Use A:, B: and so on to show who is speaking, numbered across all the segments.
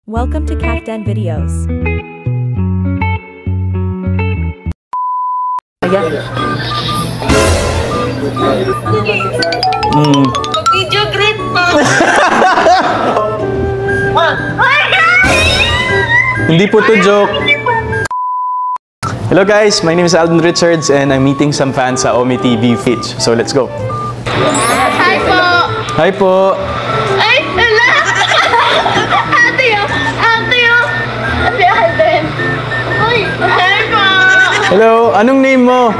A: Welcome to Captain Videos.
B: Video great po.
C: Hindi po to joke. Hello guys, my name is Alden Richards and I'm meeting some fans sa Omi TV page. So let's go.
B: Hi po.
C: Hi po.
B: Ay, hala. Ate Alden. Uy, hi po.
C: Hello, anong name mo?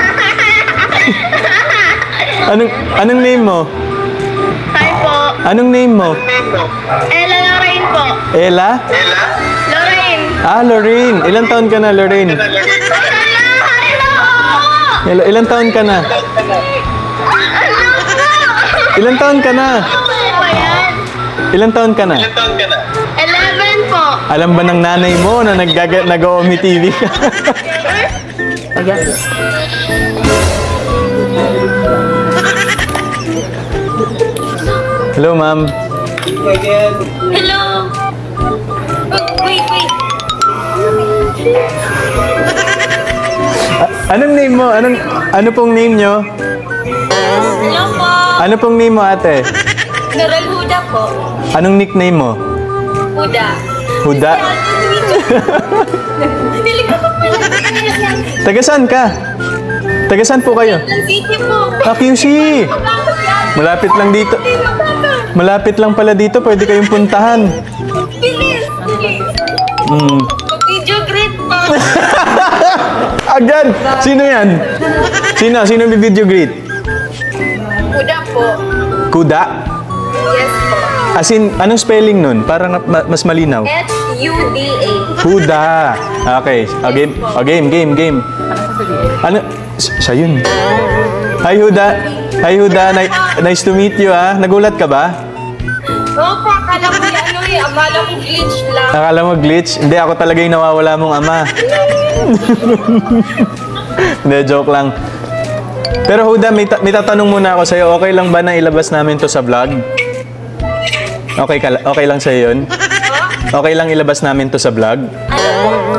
C: Anong name mo?
B: Hi po.
C: Anong name mo?
B: Ella Lorraine po.
C: Ella?
B: Lorraine.
C: Ah, Lorraine. Ilang taon ka na, Lorraine? Ilang taon ka na? Ilang taon ka na? Ilang taon ka na?
B: 11 po.
C: Alam ba ng nanay mo na nag-Omi TV ka? Hello, ma'am.
B: Hello. Wait.
C: Anong name mo? Ano pong name nyo?
B: Hello po.
C: Ano pong name mo, ate?
B: Noral Huda po.
C: Anong nickname mo?
B: Huda.
C: Huda?
B: Dili ko pa pala.
C: Taga saan ka? Taga saan po kayo?
B: City po.
C: QC! Malapit lang dito. Malapit lang pala dito. Pwede kayong puntahan.
B: Bilis. Video great po.
C: Agad! Sino yan? Sino video greet?
B: Huda po.
C: Kuda?
B: Yes po.
C: As in, anong spelling nun? Para mas malinaw.
B: Huda.
C: Huda. Okay. Game. Ano? Siya yun. Hi, Huda. Nice to meet you, ha? Nagulat ka ba?
B: Opo, akala ko akala ko glitch lang.
C: Akala mo glitch? Hindi, ako talaga yung nawawala mong ama. Hindi, joke lang. Pero Huda, may tatanong muna ako sa'yo. Okay lang ba na ilabas namin to sa vlog? Okay lang sa'yo yun? Okay lang ilabas namin to sa vlog?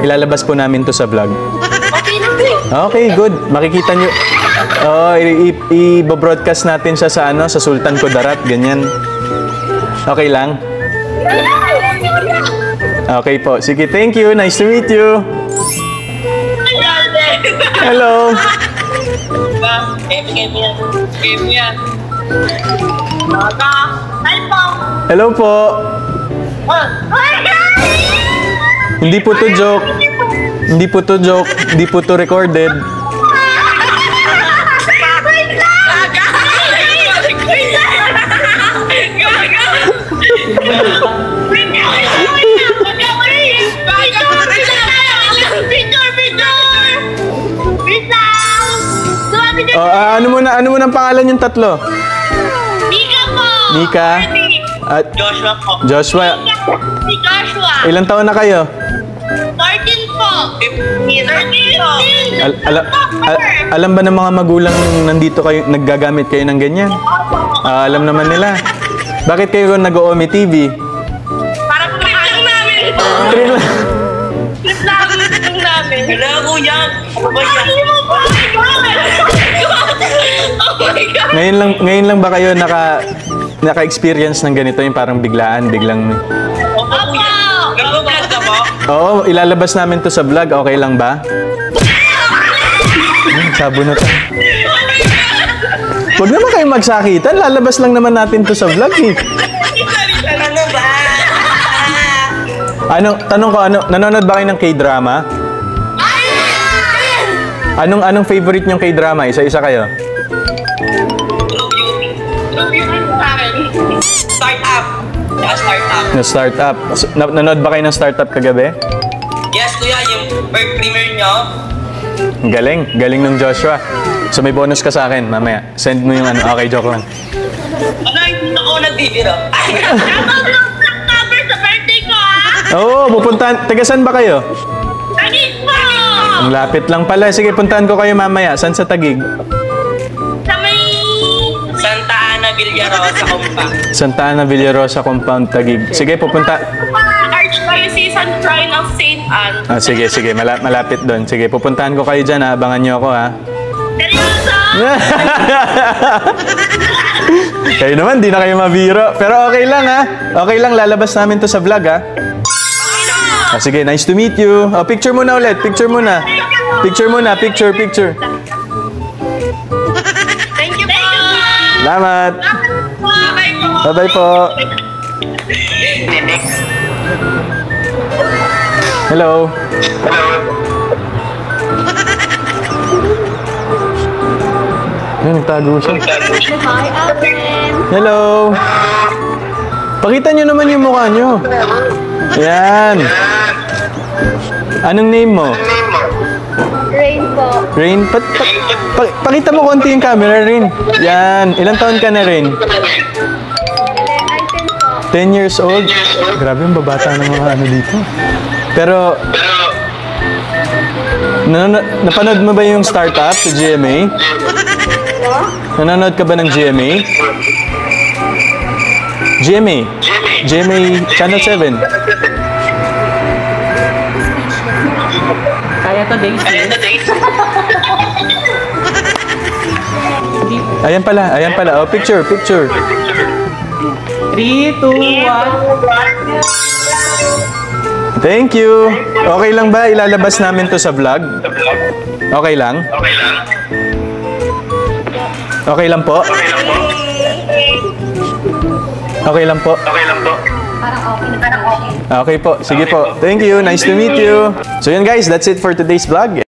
C: Ilalabas po namin to sa vlog.
B: Okay na po.
C: Okay, good. Makikita nyo. Oo, i-broadcast natin siya sa Sultan Kudarat, ganyan. Okay lang? Okay po. Sige, thank you. Nice to meet you. Hello.
B: Game yan. Hi po.
C: Hello po. Hindi po to joke. Hindi po to joke. Hindi po to recorded. Ano mo na ang pangalan yung tatlo?
B: Nika po.
C: Nika? At
D: Joshua po.
C: Joshua.
B: Si Joshua.
C: Ilang taon na kayo?
B: 13 po. 13 po.
C: Alam ba ng mga magulang nandito kayo, naggagamit kayo ng ganyan? Alam naman nila. Bakit kayo nag-Omi TV?
B: Para trip lang namin po.
C: Trip lang.
B: Trip lang namin.
D: Wala ko yan. Ano ba yan?
B: Oh my God.
C: Ngayon lang ba kayo naka-experience ng ganito, yung parang biglang
D: Opo po yan. Nag-vlog ka po?
C: Oo, ilalabas namin to sa vlog. Okay lang ba? Sabo na to. Huwag naman kayo magsakitan. Lalabas lang naman natin to sa vlog eh.
D: Ano ba?
C: Tanong ko, nanonood ba kayo ng K-drama? Anong favorite nyong K-drama? Isa-isa kayo.
D: True beauty sa akin. Startup. Startup.
C: Na startup. Nanonood ba kayo ng startup kagabi?
D: Yes, kuya. Yung premiere nyo.
C: Galing ng Joshua. So may bonus ka sa akin mamaya. Send mo yung Okay, joke lang.
D: Ano, hindi ako nagbibiro.
B: Shoutout lang sa cover sa birthday ko, ha?
C: Oo, pupuntahan. Taga saan ba kayo?
B: Tanis po.
C: Ang lapit lang pala. Sige, puntahan ko kayo mamaya. Saan sa Taguig?
B: Sa may...
D: Santa Ana Villarosa, Compa.
C: Santa Ana Villarosa Compound, Taguig. Sige, pupunta.
B: Archdiocese ng St. Anne.
C: Ah, sige, sige. Malapit doon. Sige, pupuntahan ko kayo dyan. Abangan nyo ako, ha?
B: Seryoso?
C: Kayo naman, di na kayo mabiro. Pero okay lang, ha? Okay lang, lalabas namin to sa vlog, ha? Ah, sige, nice to meet you. Oh, picture muna ulit. Picture muna. Picture muna. Picture.
B: Thank you po.
C: Salamat.
B: Bye po.
C: Bye-bye po. Hello. Ay, nagtago siya. Hello. Pakita nyo naman yung mukha nyo. Yan. Anong name mo?
B: Rain po.
C: Rain? Pakita mo konti yung camera, Rain. Yan. Ilang taon ka na, Rain? 10 years old? Grabe yung babata ng mga ano dito. Pero, napanood mo ba yung startup sa GMA? Nanonood ka ba ng GMA? GMA Channel 7.
E: Kaya to, Daisy.
C: Ayan pala. Oh, picture.
E: 3, 2, 1.
C: Thank you. Okay lang ba? Ilalabas namin to sa vlog? Okay lang? Okay lang po? Okay lang po? Okay po. Sige po. Thank you. Nice to meet you. So yun guys, that's it for today's vlog.